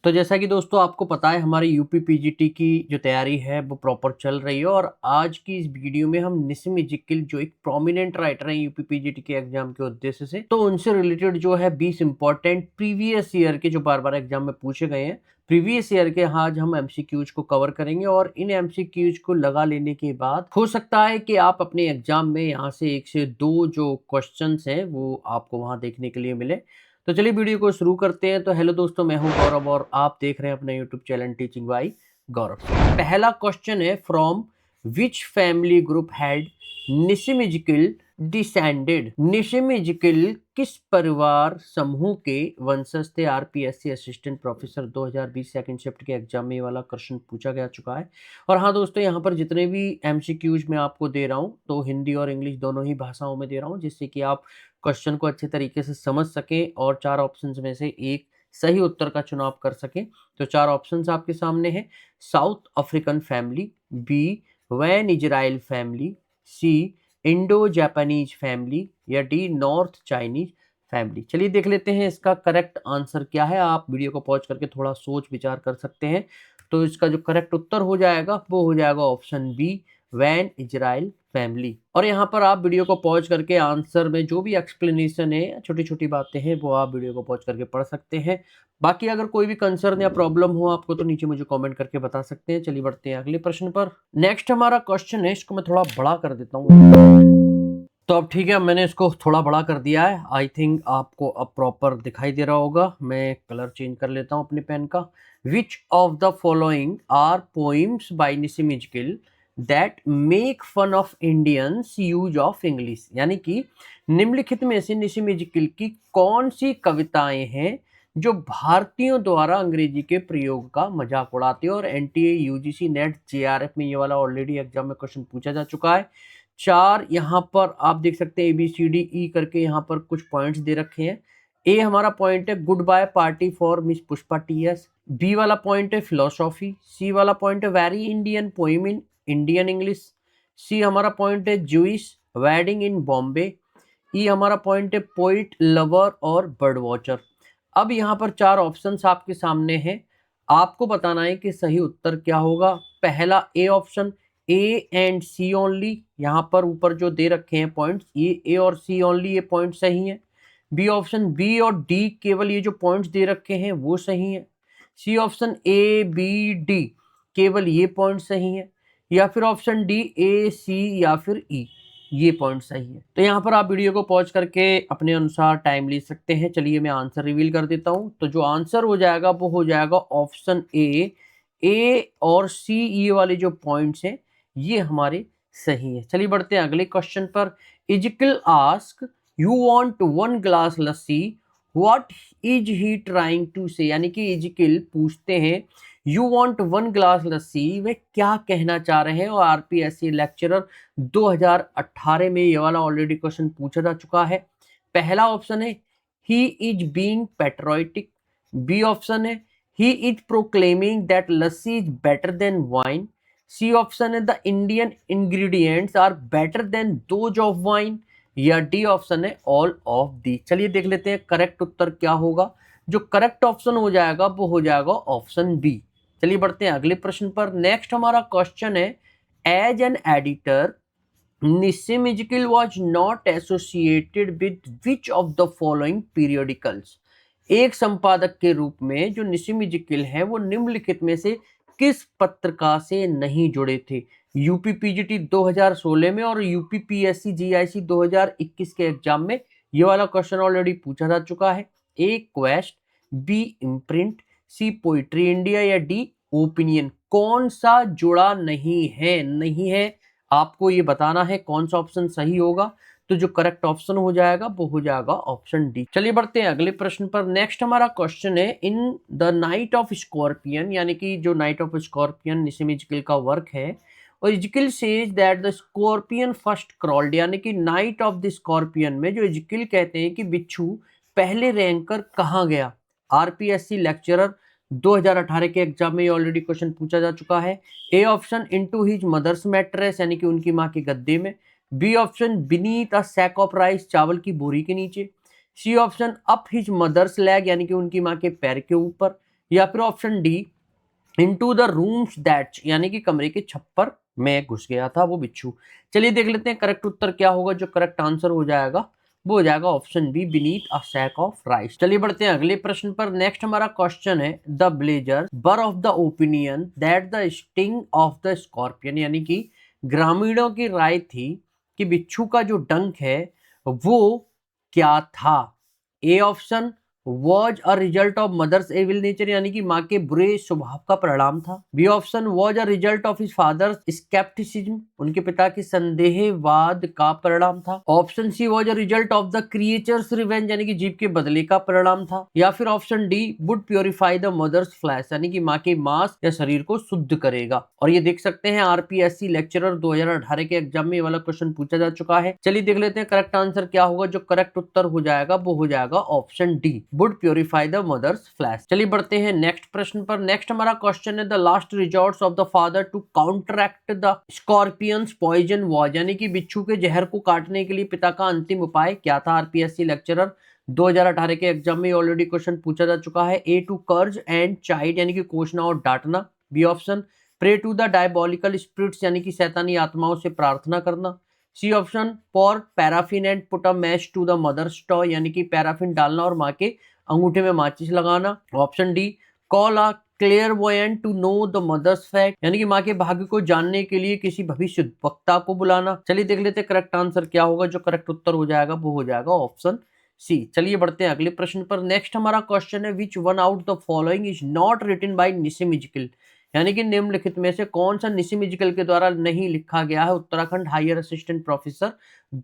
तो जैसा कि दोस्तों आपको पता है हमारी यूपी पीजीटी की जो तैयारी है वो प्रॉपर चल रही है और आज की इस वीडियो में हम निसिम इजिकिल जो एक प्रोमिनेंट राइटर हैं यूपी पीजीटी के एग्जाम के उद्देश्य से, तो उनसे रिलेटेड जो है 20 इंपॉर्टेंट प्रीवियस ईयर के जो बार-बार एग्जाम में पूछे गए हैं, प्रीवियस ईयर के आज हम एमसीक्यूज को कवर करेंगे और इन एमसीक्यूज को लगा लेने के बाद हो सकता है कि आप अपने एग्जाम में यहाँ से 1 से 2 जो क्वेश्चंस हैं वो आपको वहाँ देखने के लिए मिले। तो चलिए वीडियो को शुरू करते हैं। तो हेलो दोस्तों, मैं हूं गौरव और आप देख रहे हैं अपना YouTube channel teaching by Gaurav. पहला क्वेश्चन है, from which family group had Nissim Ezekiel descended. निसिम इजिकिल किस परिवार समूह के वंशज थे? RPSC assistant professor 2020 second shift के एग्जाम में ये वाला क्वेश्चन पूछा जा चुका है। और हाँ दोस्तों, यहाँ पर जितने भी एमसीक्यूज मैं आपको दे रहा हूँ तो हिंदी और इंग्लिश दोनों ही भाषाओं में दे रहा हूँ, जिससे कि आप क्वेश्चन को अच्छे तरीके से समझ सकें और 4 ऑप्शंस में से एक सही उत्तर का चुनाव कर सकें। तो 4 ऑप्शंस आपके सामने हैं। South African family, B van Israel family, C Indo Japanese family या डी नॉर्थ चाइनीज फैमिली। चलिए देख लेते हैं इसका करेक्ट आंसर क्या है। आप वीडियो को पॉज करके थोड़ा सोच विचार कर सकते हैं। तो इसका जो करेक्ट उत्तर हो जाएगा वो हो जाएगा option B, van Israel family. और यहाँ पर आप वीडियो को पॉज करके आंसर में जो भी एक्सप्लेनेशन है, छोटी छोटी बातें हैं, वो आप वीडियो को पॉज करके पढ़ सकते हैं। बाकी अगर कोई भी कंसर्न या प्रॉब्लम हो आपको तो नीचे मुझे कमेंट करके बता सकते हैं। चलिए बढ़ते हैं अगले प्रश्न पर। नेक्स्ट हमारा क्वेश्चन है, इसको मैं थोड़ा बड़ा कर देता हूँ। तो अब ठीक है, मैंने इसको थोड़ा बड़ा कर दिया है। आई थिंक आपको अब प्रॉपर दिखाई दे रहा होगा। मैं कलर चेंज कर लेता हूँ अपने पेन का। Which of the following are poems by Nissim Ezekiel that make fun of Indians use of English. यानी कि निम्नलिखित में से निसिम इजिकिल की कौन सी कविताएं हैं जो भारतीयों द्वारा अंग्रेजी के प्रयोग का मजाक उड़ाती है। और एनटीए, यूजीसी, नेट, जेआरएफ में ये वाला ऑलरेडी एग्जाम में क्वेश्चन पूछा जा चुका है। 4 यहाँ पर आप देख सकते हैं ABCDE करके यहाँ पर कुछ पॉइंट्स दे रखे हैं। ए हमारा पॉइंट है goodbye party for Miss Pushpa TS. B वाला पॉइंट है फिलोसॉफी। सी वाला पॉइंट है very Indian poem in Indian English. C हमारा पॉइंट है Jewish wedding in Bombay. E हमारा पॉइंट है पोइट लवर और बर्ड वॉचर। अब यहाँ पर 4 ऑप्शंस आपके सामने हैं। आपको बताना है कि सही उत्तर क्या होगा। पहला A option, A and C only. यहाँ पर ऊपर जो दे रखे हैं पॉइंट्स, ये ए और सी ओनली ये पॉइंट सही है। बी ऑप्शन, बी और डी केवल ये जो पॉइंट्स दे रखे हैं वो सही है। C option, A B D केवल ये पॉइंट सही है। या फिर ऑप्शन डी, ए सी या फिर ई ये पॉइंट सही है। तो यहाँ पर आप वीडियो को पॉज करके अपने अनुसार टाइम ले सकते हैं। चलिए मैं आंसर रिवील कर देता हूँ। तो जो आंसर हो जाएगा वो हो जाएगा ऑप्शन ए और सी ये वाले जो पॉइंट्स हैं ये हमारे सही है। चलिए बढ़ते हैं अगले क्वेश्चन पर। Ezekiel ask you want 1 glass lassi, what is he trying to say. यानी कि इजिकिल पूछते हैं यू वांट 1 ग्लास लस्सी, वे क्या कहना चाह रहे हैं। और आरपीएससी लेक्चरर 2018 में ये वाला ऑलरेडी क्वेश्चन पूछा जा चुका है। पहला ऑप्शन है he is being patriotic. B option है he is proclaiming that lassi is better than wine. C option है the Indian ingredients are better than those of wine. या डी ऑप्शन है ऑल ऑफ दी। चलिए देख लेते हैं correct उत्तर क्या होगा। जो करेक्ट ऑप्शन हो जाएगा वो हो जाएगा ऑप्शन बी। चलिए बढ़ते हैं अगले प्रश्न पर। नेक्स्ट हमारा क्वेश्चन है, as an editor Nissim Ezekiel was not associated with which of the following periodicals. एक संपादक के रूप में जो निसिम इजिकिल है वो निम्नलिखित में से किस पत्रिका से नहीं जुड़े थे। यूपी पीजीटी 2016 में और यूपी पीएससी जीआईसी 2021 के एग्जाम में ये वाला क्वेश्चन ऑलरेडी पूछा जा चुका है। ए क्वेस्ट, बी इम्प्रिंट, सी पोइट्री इंडिया या डी ओपिनियन। कौन सा जुड़ा नहीं है आपको ये बताना है कौन सा ऑप्शन सही होगा। तो जो करेक्ट ऑप्शन हो जाएगा वो हो जाएगा ऑप्शन डी। चलिए बढ़ते हैं अगले प्रश्न पर। नेक्स्ट हमारा क्वेश्चन है, इन द नाइट ऑफ स्कॉर्पियन, यानी कि जो नाइट ऑफ स्कॉर्पियन निसिम इजिकिल का वर्क है, और Ezekiel says that the scorpion first crawled, यानी कि नाइट ऑफ द स्कॉर्पियन में जो इजिकिल कहते हैं कि बिच्छू पहले रैंक कर कहाँ गया। आरपीएससी लेक्चरर 2018 के एग्जाम में ऑलरेडी क्वेश्चन पूछा जा चुका है। A option, into his mother's mattress, यानी कि उनकी माँ के गद्दे में। B option, beneath a sack of rice, चावल की बोरी के नीचे। C option, up his mother's leg, यानी कि उनकी माँ के पैर के ऊपर। या फिर option D into the rooms that, यानी कि कमरे के छप्पर में घुस गया था वो बिच्छू। चलिए देख लेते हैं करेक्ट उत्तर क्या होगा। जो करेक्ट आंसर हो जाएगा वो हो जाएगा option B, beneath a sack of rice. चलिए बढ़ते हैं अगले प्रश्न पर। नेक्स्ट हमारा क्वेश्चन है, the blazer were of the opinion that the sting of the scorpion, यानी कि ग्रामीणों की राय थी कि बिच्छू का जो डंक है वो क्या था। A option was a result of mother's evil nature, यानी कि माँ के बुरे स्वभाव का परिणाम था। B option was a result of his father's scepticism, उनके पिता के संदेहवाद का परिणाम था। Option C was a result of the creature's revenge, यानी कि जीव के बदले का परिणाम था। या फिर option D would purify the mother's flesh, यानी कि माँ के मांस या शरीर को शुद्ध करेगा। और ये देख सकते हैं आरपीएससी लेक्चरर 2018 के एग्जाम में ये वाला क्वेश्चन पूछा जा चुका है। चलिए देख लेते हैं करेक्ट आंसर क्या होगा। जो करेक्ट उत्तर हो जाएगा वो हो जाएगा option D, would purify the mother's flesh. चलिए बढ़ते हैं नेक्स्ट प्रश्न पर। नेक्स्ट हमारा क्वेश्चन है, the last resorts of the father to counteract the scorpion's poison was, यानी कि बिच्छू के जहर को काटने के लिए पिता का अंतिम उपाय क्या था। आरपीएससी लेक्चरर 2018 के एग्जाम में ऑलरेडी क्वेश्चन पूछा जा चुका है। A to curse and chide, यानी कि कोसना और डांटना। B option pray to the diabolical spirits, यानी कि शैतानी आत्माओं से प्रार्थना करना। C option pour paraffin and put a match to the mother's toy, यानी कि पैराफिन डालना और माँ के अंगूठे में माचिस लगाना। Option D call a clairvoyant to know the mother's fact, यानी कि माँ के भाग्य को जानने के लिए किसी भविष्य वक्ता को बुलाना। चलिए देख लेते हैं करेक्ट आंसर क्या होगा। जो करेक्ट उत्तर हो जाएगा वो हो जाएगा ऑप्शन सी। चलिए बढ़ते हैं अगले प्रश्न पर। नेक्स्ट हमारा क्वेश्चन है, which one out the following is not written by निसिमिजिकल, यानी कि निम्नलिखित में से कौन सा निसिमिजिकल के द्वारा नहीं लिखा गया है। उत्तराखंड हायर असिस्टेंट प्रोफेसर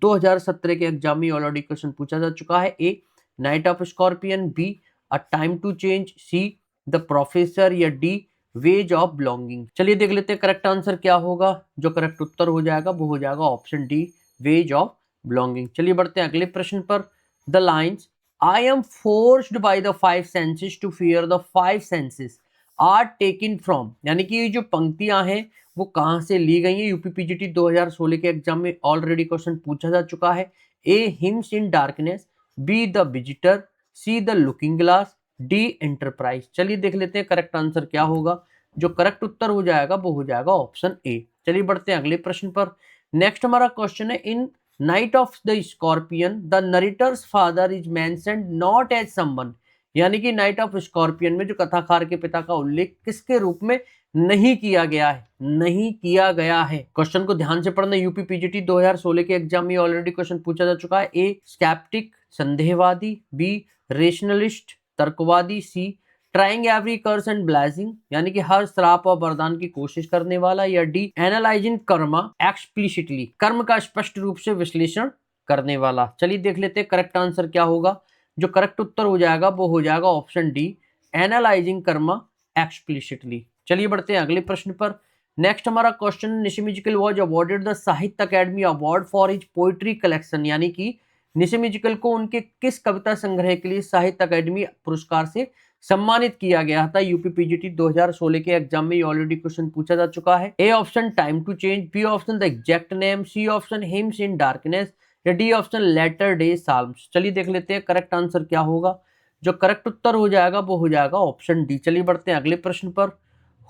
2017 के एग्जाम में ऑलरेडी क्वेश्चन पूछा जा चुका है। A night of scorpion, B a time to change, C the professor, या डी वेज ऑफ बिलोंगिंग। चलिए देख लेते हैं करेक्ट आंसर क्या होगा। जो करेक्ट उत्तर हो जाएगा वो हो जाएगा option D, ways of belonging. चलिए बढ़ते हैं अगले प्रश्न पर। The lines I am forced by the five senses to fear the five senses are taken from, यानी कि ये जो पंक्तियां हैं वो कहां से ली गई हैं। यूपीपीजीटी 2016 के एग्जाम में ऑलरेडी क्वेश्चन पूछा जा चुका है। A hymns in darkness, B the visitor, C the looking glass, D enterprise. चलिए देख लेते हैं करेक्ट आंसर क्या होगा। जो करेक्ट उत्तर हो जाएगा वो हो जाएगा ऑप्शन ए। चलिए बढ़ते हैं अगले प्रश्न पर। नेक्स्ट हमारा क्वेश्चन है, in night of the scorpion the narrator's father is mentioned not as someone, यानी कि नाइट ऑफ स्कॉर्पियन में जो कथाकार के पिता का उल्लेख किसके रूप में नहीं किया गया है, नहीं किया गया है। क्वेश्चन को ध्यान से पढ़ना। यूपीपीजीटी 2016 के एग्जाम में ऑलरेडी क्वेश्चन पूछा जा चुका है। ए स्केप्टिक संदेहवादी, बी रेशनलिस्ट तर्कवादी, C trying every curse and blessing, यानी कि हर श्राप और वरदान की कोशिश करने वाला, या डी एनालाइजिंग कर्मा एक्सप्लिसिटली, कर्म का स्पष्ट रूप से विश्लेषण करने वाला। चलिए देख लेते हैं करेक्ट आंसर क्या होगा। जो करेक्ट उत्तर हो जाएगा वो हो जाएगा option D, analysing Karma explicitly. चलिए बढ़ते हैं अगले प्रश्न पर। नेक्स्ट हमारा क्वेश्चन, निशिमिजिकल वाज अवार्डेड द साहित्य academy award for his poetry collection, यानी कि निशिमिजिकल को उनके किस कविता संग्रह के लिए साहित्य अकेडमी पुरस्कार से सम्मानित किया गया था। यूपीपीजीटी 2016 के एग्जाम में ऑलरेडी क्वेश्चन पूछा जा चुका है। A option time to change, B option the exact name, C option hymns in darkness, या D option latter day psalms. चलिए देख लेते हैं करेक्ट आंसर क्या होगा। जो करेक्ट उत्तर हो जाएगा वो हो जाएगा ऑप्शन डी। चलिए बढ़ते हैं अगले प्रश्न पर।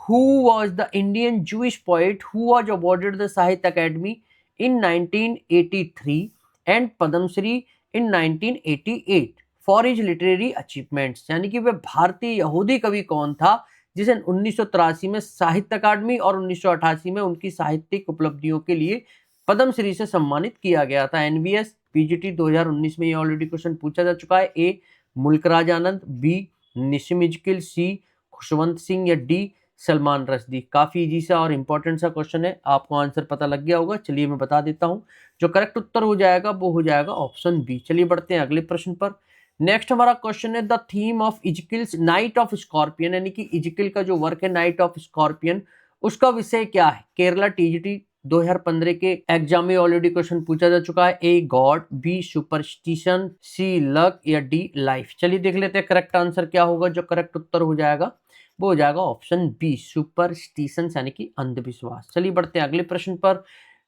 Who was the Indian Jewish poet who was awarded the साहित्य academy in 1983 and Padmashri in 1988 for his literary achievements, यानी कि वह भारतीय यहूदी कवि कौन था जिसे 1983 में साहित्य अकादमी और 1988 में उनकी साहित्यिक उपलब्धियों के लिए पद्मश्री से सम्मानित किया गया था। एनवीएस पीजीटी 2019 में ये ऑलरेडी क्वेश्चन पूछा जा चुका है। ए मुल्कराज आनंद, बी निशिमिजिकल, सी खुशवंत सिंह, या डी सलमान रश्दी। काफी इजी सा और इंपॉर्टेंट सा क्वेश्चन है, आपको आंसर पता लग गया होगा। चलिए मैं बता देता हूं। जो करेक्ट उत्तर हो जाएगा वो हो जाएगा ऑप्शन बी। चलिए बढ़ते हैं अगले प्रश्न पर। नेक्स्ट हमारा क्वेश्चन है, the theme of Ezekiel's night of scorpion, यानी कि इजकिल का जो वर्क है नाइट ऑफ स्कॉर्पियन उसका विषय क्या है। केरला टीजीटी 2015 के एग्जाम में ऑलरेडी क्वेश्चन पूछा जा चुका है। A god, B superstition, C luck, या डी लाइफ। चलिए देख लेते हैं करेक्ट आंसर क्या होगा। जो करेक्ट उत्तर हो जाएगा वो हो जाएगा ऑप्शन बी, सुपरस्टिशन, यानी कि अंधविश्वास। चलिए बढ़ते हैं अगले प्रश्न पर।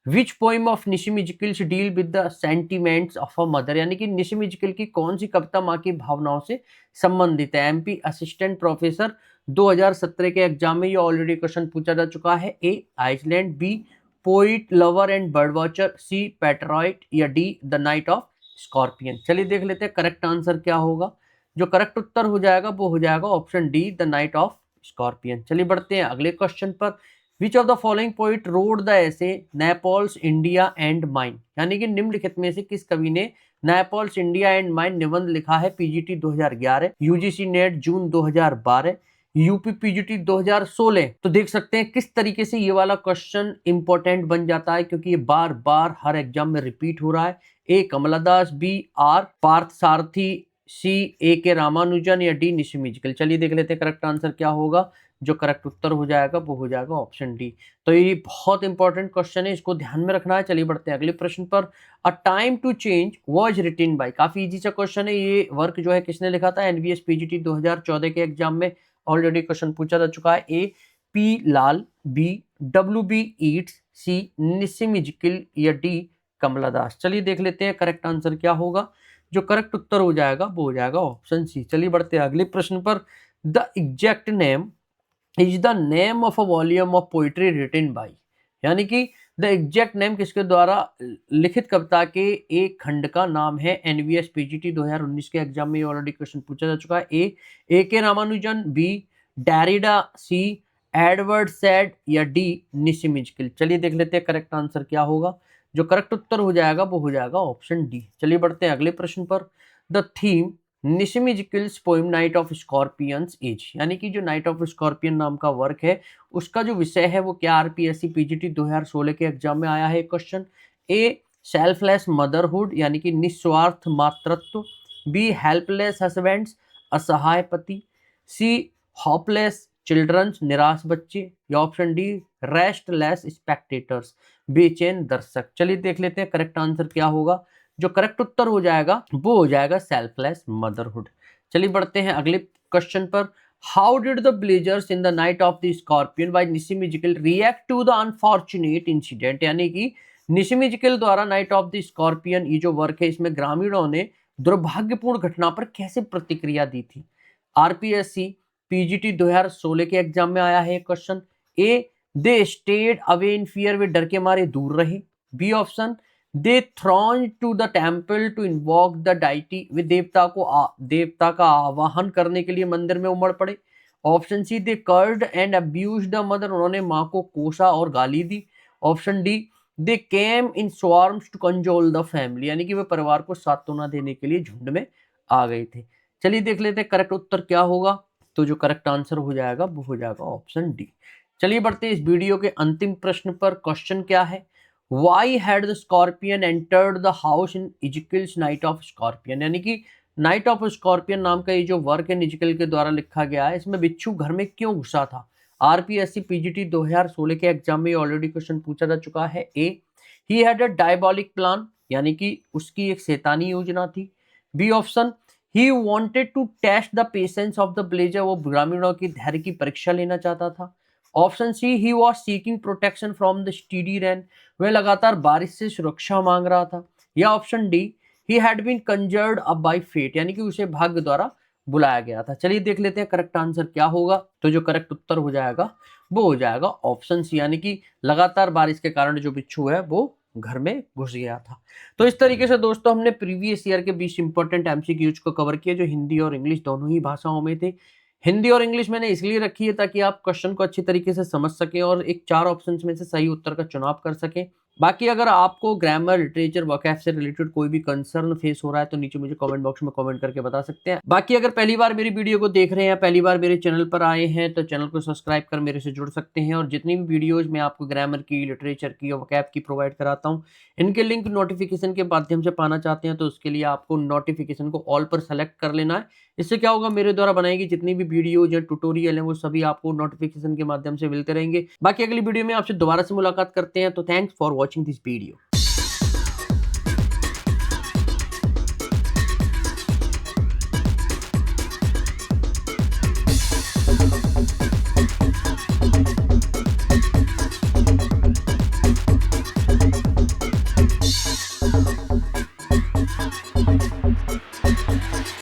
विच poem of निशिमिजिकल्स deal with the sentiments of a mother, यानी कि निशिमिजिकल की कौन सी कविता माँ की भावनाओं से संबंधित है। एमपी असिस्टेंट प्रोफेसर 2017 के एग्जाम में ये ऑलरेडी क्वेश्चन पूछा जा चुका है। A island, B poet lover and bird watcher, C patriot या D the night of scorpion. चलिए देख लेते हैं करेक्ट आंसर क्या होगा। जो करेक्ट उत्तर हो जाएगा वो हो जाएगा option D the night of scorpion. चलिए बढ़ते हैं अगले क्वेश्चन पर। विच of the following poet road the ऐसे नेपोल्स इंडिया एंड माइन, यानी कि निम्नलिखित में से किस कवि ने नेपोल्स इंडिया एंड माइन निबंध लिखा है? पीजीटी 2011, यूजीसी नेट जून 2012, यूपी पीजीटी 2016। तो देख सकते हैं किस तरीके से ये वाला क्वेश्चन इंपॉर्टेंट बन जाता है, क्योंकि ये बार बार हर एग्जाम में रिपीट हो रहा है। ए कमलादास, B are Partha Sarathi, C A K Ramanujan या डी निशी म्यूजिकल। चलिए देख लेते हैं करेक्ट आंसर क्या होगा। जो करेक्ट उत्तर हो जाएगा वो हो जाएगा ऑप्शन डी। तो ये बहुत इंपॉर्टेंट क्वेश्चन है, इसको ध्यान में रखना है। चलिए बढ़ते हैं अगले प्रश्न पर। A time to change was written by, काफी इजी सा क्वेश्चन है। ये वर्क जो है किसने लिखा था? एनवीएस पीजीटी 2014 के एग्जाम में ऑलरेडी क्वेश्चन पूछा जा चुका है। A P Lal, B W B Yeats, C Nissim Ezekiel या डी कमला दास। चलिए देख लेते हैं करेक्ट आंसर क्या होगा। जो करेक्ट उत्तर हो जाएगा वो हो जाएगा ऑप्शन सी। चलिए बढ़ते हैं अगले प्रश्न पर। The exact name is the name of a volume of poetry written by, यानी कि द एग्जैक्ट नेम किसके द्वारा लिखित कविता के एक खंड का नाम है? एनवीएस पीजीटी 2019 के एग्जाम में ऑलरेडी क्वेश्चन पूछा जा चुका है। A K Ramanujan, B Derrida, C Edward Said या डी निशी म्यूजिकल। चलिए देख लेते हैं करेक्ट आंसर क्या होगा। जो करेक्ट उत्तर हो जाएगा वो हो जाएगा ऑप्शन डी। चलिए बढ़ते हैं अगले प्रश्न पर। The theme Nissim Ezekiel's poem night of scorpions is, यानी कि जो नाइट ऑफ स्कॉर्पियन नाम का वर्क है उसका जो विषय है वो क्या? आरपीएससी पीजीटी 2016 के एग्जाम में आया है क्वेश्चन। ए सेल्फलेस मदरहुड, यानी कि निस्वार्थ मातृत्व, बी हेल्पलेस हस्बैंड्स, असहाय पति, सी होपलेस चिल्ड्रंस, निराश बच्चे, या ऑप्शन डी रेस्टलेस स्पेक्टेटर्स, बेचैन दर्शक। चलिए देख लेते हैं करेक्ट आंसर क्या होगा। जो करेक्ट उत्तर हो जाएगा वो हो जाएगा सेल्फलेस मदरहुड। चलिए बढ़ते हैं अगले क्वेश्चन पर। How did the villagers in the night of the scorpion by Nissim Ezekiel react to the unfortunate incident, यानी कि निशी म्यूजिकल द्वारा नाइट ऑफ द स्कॉर्पियन ये जो वर्क है इसमें ग्रामीणों ने दुर्भाग्यपूर्ण घटना पर कैसे प्रतिक्रिया दी थी? आरपीएससी पीजीटी 2016 के एग्जाम में आया है question. A they stayed away in fear, वे डर के मारे दूर रहे। B option they thronged to the temple to invoke the deity, वे देवता का आवाहन करने के लिए मंदिर में उमड़ पड़े। Option C they cursed and abused the mother, उन्होंने माँ को कोसा और गाली दी। Option D they came in swarms to cajole the family, यानी कि वे परिवार को सांत्वना देने के लिए झुंड में आ गए थे। चलिए देख लेते हैं करेक्ट उत्तर क्या होगा। तो जो करेक्ट आंसर हो जाएगा वो हो जाएगा ऑप्शन डी। चलिए बढ़ते हैं इस वीडियो के अंतिम प्रश्न पर। क्वेश्चन क्या है? Why had the scorpion entered the house in Ezekiel's night of scorpion, यानी कि नाइट ऑफ स्कॉर्पियन नाम का ये जो वर्क है इजिकल के द्वारा लिखा गया है, इसमें बिच्छू घर में क्यों घुसा था? आरपीएससी पीजीटी 2016 के एग्जाम में ऑलरेडी क्वेश्चन पूछा जा चुका है। A he had a diabolic plan, यानी कि उसकी एक शैतानी योजना थी। B option he wanted to test the patience of the villager, वो ग्रामीणों की धैर्य की परीक्षा लेना चाहता था। Option C he was seeking protection from the steady rain, वह लगातार बारिश से सुरक्षा मांग रहा था। या option D he had been conjured up by fate, यानी कि उसे भाग्य द्वारा बुलाया गया था। चलिए देख लेते हैं करेक्ट आंसर क्या होगा। तो जो करेक्ट उत्तर हो जाएगा वो हो जाएगा ऑप्शन सी, यानी कि लगातार बारिश के कारण जो बिच्छू है वो घर में घुस गया था। तो इस तरीके से दोस्तों हमने प्रीवियस ईयर के 20 इंपॉर्टेंट एमसीक्यूज को कवर किया, जो हिंदी और इंग्लिश दोनों ही भाषाओं में थे। हिंदी और इंग्लिश मैंने इसलिए रखी है ताकि आप क्वेश्चन को अच्छी तरीके से समझ सकें और एक 4 ऑप्शंस में से सही उत्तर का चुनाव कर सकें। बाकी अगर आपको ग्रामर, लिटरेचर, वोकैब से रिलेटेड कोई भी कंसर्न फेस हो रहा है तो नीचे मुझे कमेंट बॉक्स में कमेंट करके बता सकते हैं। बाकी अगर पहली बार मेरी वीडियो को देख रहे हैं, पहली बार मेरे चैनल पर आए हैं, तो चैनल को सब्सक्राइब कर मेरे से जुड़ सकते हैं। और जितनी भी वीडियोज मैं आपको ग्रामर की, लिटरेचर की और वोकैब की प्रोवाइड कराता हूँ, इनके लिंक नोटिफिकेशन के माध्यम से पाना चाहते हैं तो उसके लिए आपको नोटिफिकेशन को ऑल पर सेलेक्ट कर लेना है। इससे क्या होगा, मेरे द्वारा बनाई गई जितनी भी वीडियोज या ट्यूटोरियल हैं वो सभी आपको नोटिफिकेशन के माध्यम से मिलते रहेंगे। बाकी अगली वीडियो में आपसे दोबारा से मुलाकात करते हैं। तो thanks for watching this video.